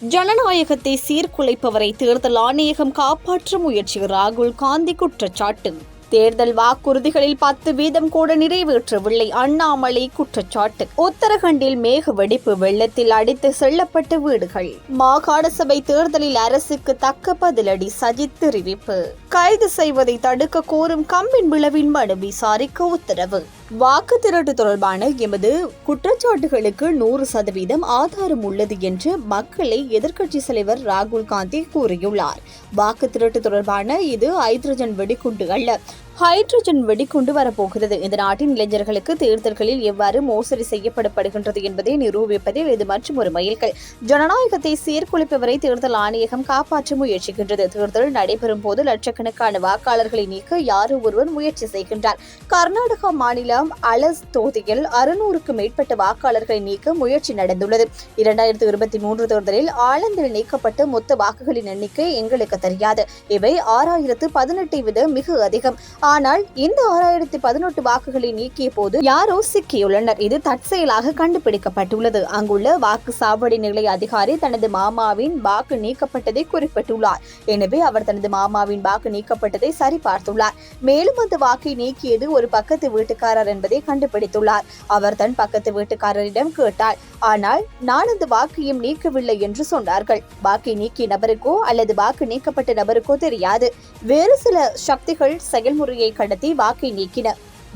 ஜனநாயகத்தை சீர்குலைப்பவரை தேர்தல் ஆணையகம் காப்பாற்ற முயற்சி ராகுல் காந்தி குற்றச்சாட்டு. தேர்தல் வாக்குறுதிகளில் 10% கூட நிறைவேற்றவில்லை அண்ணாமலை குற்றச்சாட்டு. உத்தரகண்டில் மேக வெடிப்பு, வெள்ளத்தில் அடித்து செல்லப்பட்ட வீடுகள். மாகாண சபை தேர்தலில் அரசுக்கு தக்க பதிலடி, சஜித் தெரிவிப்பு. கைது செய்வதை தடுக்க கோரும் கம்பின் விளைவின் மனு விசாரிக்க உத்தரவு. வாக்கு திரட்டு தொடர்பான எமது குற்றச்சாட்டுகளுக்கு 100% ஆதாரம் உள்ளது என்று மக்களை எதிர்க்கட்சி தலைவர் ராகுல் காந்தி கூறியுள்ளார். வாக்கு திரட்டு தொடர்பான இது ஹைட்ரஜன் வெடிகுண்டு அல்ல, ஹைட்ரஜன் வெடிகுண்டு வரப்போகிறது. இந்த நாட்டின் இளைஞர்களுக்கு தேர்தல்களில் எவ்வாறு மோசடி செய்யப்படுகின்றது என்பதை நிரூபிப்பதில் இது மற்றும் ஒரு மைல்கல். ஜனநாயகத்தை சீர்குலைப்பவரை தேர்தல் ஆணையகம் காப்பாற்ற முயற்சிக்கின்றது. தேர்தல் நடைபெறும் போது லட்சக்கணக்கான வாக்காளர்களை நீக்க யாரோ ஒருவர் முயற்சி செய்கின்றார். கர்நாடகா மாநிலம் அலஸ் தொகுதியில் 600க்கு மேற்பட்ட வாக்காளர்களை நீக்க முயற்சி நடந்துள்ளது. 2023 தேர்தலில் ஆலந்தில் நீக்கப்பட்ட மொத்த வாக்குகளின் எண்ணிக்கை எங்களுக்கு தெரியாது. இவை 6018 விட மிக அதிகம். ஆனால் இந்த 6018 வாக்குகளை நீக்கிய போது யாரோ சிக்கியுள்ளனர். இது தற்செயலாக கண்டுபிடிக்கப்பட்டுள்ளது. அங்குள்ள வாக்கு சாவடி நிலைய அதிகாரி தனது மாமாவின் வாக்கு நீக்கப்பட்டதை குறிப்பிட்டுள்ளார். எனவே அவர் தனது மாமாவின் வாக்கு நீக்கப்பட்டதை சரிபார்த்துள்ளார். மேலும் அந்த வாக்கை நீக்கியது ஒரு பக்கத்து வீட்டுக்காரர் என்பதை கண்டுபிடித்துள்ளார். அவர் தன் பக்கத்து வீட்டுக்காரரிடம் கேட்டார். ஆனால் நான் அந்த வாக்கையும் நீக்கவில்லை என்று சொன்னார்கள். வாக்கை நீக்கிய நபருக்கோ அல்லது வாக்கு நீக்கப்பட்ட நபருக்கோ தெரியாது. வேறு சில சக்திகள் செயல்முறையை கடத்தி வாக்கை நீக்கின.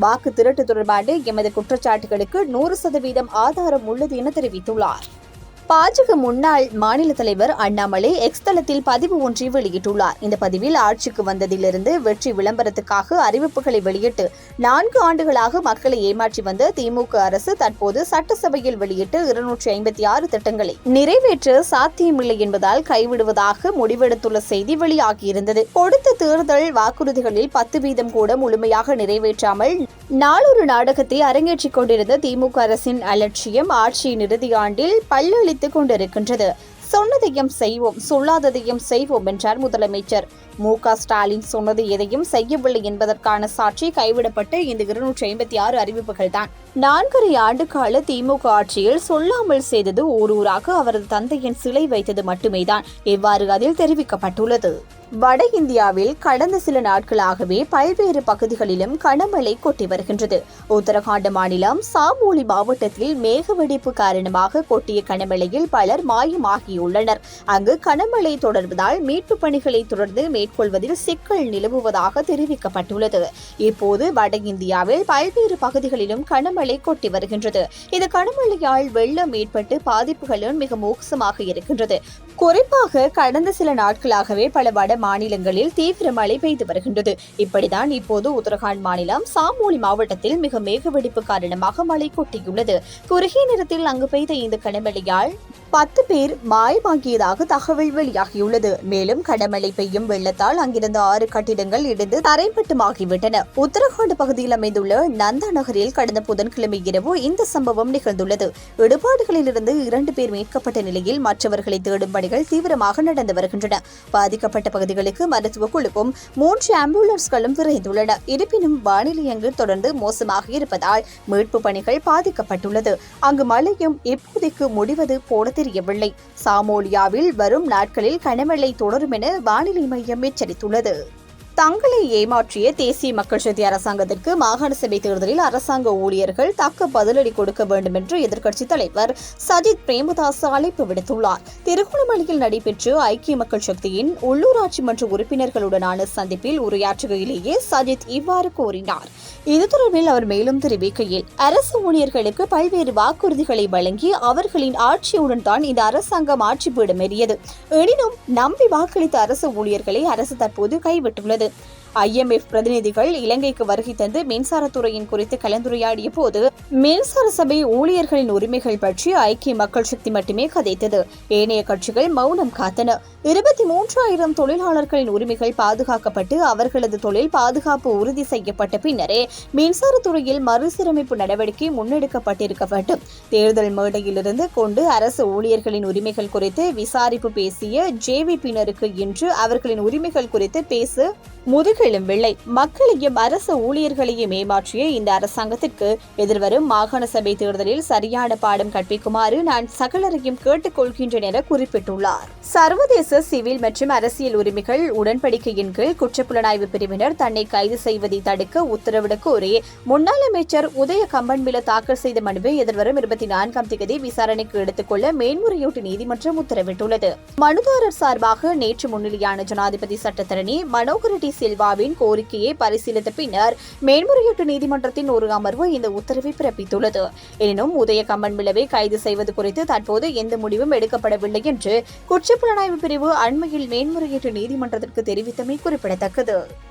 வாக்கு திரட்டு தொடர்பான எமது குற்றச்சாட்டுகளுக்கு 100% ஆதாரம் உள்ளது என தெரிவித்துள்ளார். பாஜக முன்னாள் மாநில தலைவர் அண்ணாமலை எக்ஸ் தளத்தில் பதிவு ஒன்றை வெளியிட்டுள்ளார். இந்த பதிவில் ஆட்சிக்கு வந்ததிலிருந்து வெற்றி விளம்பரத்துக்காக அறிவிப்புகளை வெளியிட்டு 4 ஆண்டுகளாக மக்களை ஏமாற்றி வந்த திமுக அரசு தற்போது சட்டசபையில் வெளியிட்டு 256 திட்டங்களை நிறைவேற்ற சாத்தியமில்லை என்பதால் கைவிடுவதாக முடிவெடுத்துள்ள செய்தி வெளியாகியிருந்தது. கொடுத்த தேர்தல் வாக்குறுதிகளில் 10% கூட முழுமையாக நிறைவேற்றாமல் நாளொரு நாடகத்தை அரங்கேற்றிக் கொண்டிருந்த திமுக அரசின் அலட்சியம் ஆட்சியின் இறுதி ஆண்டில் பல்லளித்துக் கொண்டிருக்கின்றது. சொன்னதையும் செய்வோம், சொல்லாததையும் செய்வோம் என்றார் முதலமைச்சர் மு.க. ஸ்டாலின். சொன்னது எதையும் செய்யவில்லை என்பதற்கான சாட்சி கைவிடப்பட்ட இந்த 256 அறிவிப்புகள் தான். 4.5 ஆண்டு கால திமுக ஆட்சியில் சொல்லாமல் செய்தது ஊராக அவரது தந்தையின் சிலை வைத்தது மட்டுமே தான். எவ்வாறு அதில் தெரிவிக்கப்பட்டுள்ளது. வட இந்தியாவில் கடந்த சில நாட்களாகவே பல்வேறு பகுதிகளிலும் கனமழை கொட்டி வருகின்றது. உத்தரகாண்ட் மாநிலம் சாமோலி மாவட்டத்தில் மேகவெடிப்பு காரணமாக கொட்டிய கனமழையில் பலர் மாயமாகியுள்ளனர். அங்கு கனமழை தொடர்வதால் மீட்பு பணிகளை தொடர்ந்து மேற்கொள்வதில் சிக்கல் நிலவுவதாக தெரிவிக்கப்பட்டுள்ளது. இப்போது வட இந்தியாவில் பல்வேறு பகுதிகளிலும் கனமழை கொட்டி வருகின்றது. இந்த கனமழையால் வெள்ளம் ஏற்பட்டு பாதிப்புகளும் மிக மோசமாக இருக்கின்றது. குறிப்பாக கடந்த சில நாட்களாகவே பல வட மாநிலங்களில் தீவிர மழை பெய்து வருகின்றது. இப்படிதான் இப்போது உத்தரகாண்ட் மாநிலம் சாமோலி மாவட்டத்தில் மிக மேகவெடிப்பு காரணமாக மழை கொட்டியுள்ளது. குறுகிய நேரத்தில் அங்கு பெய்த இந்த கனமழையால் 10 பேர் மாயமாகியதாக தகவல் வெளியாகியுள்ளது. மேலும் கனமழை பெய்யும் வெள்ளத்தால் அங்கிருந்த 6 கட்டிடங்கள் இடிந்து தரைமட்டமாகிவிட்டன. உத்தரகாண்ட் பகுதியில் அமைந்துள்ள நந்தா நகரில் கடந்த புதன்கிழமை இரவு இந்த சம்பவம் நிகழ்ந்துள்ளது. இடுபாடுகளிலிருந்து 2 பேர் மீட்கப்பட்ட நிலையில் மற்றவர்களை தேடும் பணிகள் தீவிரமாக நடந்து வருகின்றன. பாதிக்கப்பட்ட பகுதிகளுக்கு மருத்துவ குழுவும் 3 ஆம்புலன்ஸ்களும் விரைந்துள்ளன. இருப்பினும் வானிலை அங்கு தொடர்ந்து மோசமாக இருப்பதால் மீட்பு பணிகள் பாதிக்கப்பட்டுள்ளது. அங்கு மழையும் இப்போதைக்கு முடிவது போல தெரியவில்லை. சாமோலியாவில் வரும் நாட்களில் கனமழை தொடரும் என வானிலை மையம் எச்சரித்துள்ளது. தங்களை ஏமாற்றிய தேசிய மக்கள் சக்தி அரசாங்கத்திற்கு மாகாண சபை தேர்தலில் அரசாங்க ஊழியர்கள் தக்க பதிலடி கொடுக்க வேண்டும் என்று எதிர்க்கட்சித் தலைவர் சஜித் பிரேமதாஸ் அழைப்பு விடுத்துள்ளார். திருகோணமலையில் நடைபெற்ற ஐக்கிய மக்கள் சக்தியின் உள்ளூராட்சி மன்ற உறுப்பினர்களுடனான சந்திப்பில் உரையாற்றுகையிலேயே சஜித் இவ்வாறு கூறினார். இது தொடர்பில் அவர் மேலும் தெரிவிக்கையில், அரசு ஊழியர்களுக்கு பல்வேறு வாக்குறுதிகளை வழங்கி அவர்களின் ஆட்சியுடன் தான் இந்த அரசாங்கம் ஆட்சி பீடமேறியது. எனினும் நம்பி வாக்களித்த அரசு ஊழியர்களை அரசு தற்போது கைவிட்டுள்ளது. IMF பிரதிநிதிகள் இலங்கைக்கு வருகை தந்து மின்சாரத்துறையின் குறித்து கலந்துரையாடிய போது மின்சார சபை ஊழியர்களின் உரிமைகள் பற்றி ஐக்கிய மக்கள் சக்தி மட்டுமே கதைத்தது. ஏனைய கட்சிகள் மௌனம் காத்தன. 23,000 தொழிலாளர்களின் உரிமைகள் பாதுகாக்கப்பட்டு அவர்களது தொழில் பாதுகாப்பு உறுதி செய்யப்பட்ட பின்னரே மின்சாரத்துறையில் மறுசீரமைப்பு நடவடிக்கை முன்னெடுக்கப்பட்டிருக்க வேண்டும். தேர்தல் மேடையிலிருந்து கொண்டு அரசு ஊழியர்களின் உரிமைகள் குறித்து விசாரிப்பு பேசிய JVP-யினருக்கு இன்று அவர்களின் உரிமைகள் குறித்து பேச முதுகெலும்பு முதுகெலும்பிள்ளை. மக்களையும் அரசு ஊழியர்களையும் ஏமாற்றிய இந்த அரசாங்கத்திற்கு எதிர்வரும் மாகாண சபை தேர்தலில் சரியான பாடம் கற்பிக்குமாறு நான் சகலரையும் கேட்டுக் கொள்கின்றேன் என குறிப்பிட்டுள்ளார். சர்வதேச சிவில் மற்றும் அரசியல் உரிமைகள் உடன்படிக்கையின் கீழ் குற்றப்புலனாய்வு பிரிவினர் தன்னை கைது செய்வதை தடுக்க உத்தரவிடக் கோரி முன்னாள் அமைச்சர் உதய கம்பன்பில தாக்கல் செய்த மனுவை எதிர்வரும் 24ஆம் தேதி விசாரணைக்கு எடுத்துக் கொள்ள மேன்முறையீட்டு நீதிமன்றம் உத்தரவிட்டுள்ளது. மனுதாரர் சார்பாக நேற்று முன்னிலையான ஜனாதிபதி சட்டத்தரணி மனோகர் டி சில்வாவின் கோரிக்கையை பரிசீலித்த பின்னர் மேன்முறையீட்டு நீதிமன்றத்தின் ஒரு அமர்வு இந்த உத்தரவை பிறப்பித்துள்ளது. எனினும் உதய கம்பன்பிலவை கைது செய்வது குறித்து தற்போது எந்த முடிவும் எடுக்கப்படவில்லை என்று குற்றப்புலனாய்வு பிரிவு அண்மையில் மேன்முறையீட்டு நீதிமன்றத்திற்கு தெரிவித்தமை குறிப்பிடத்தக்கது.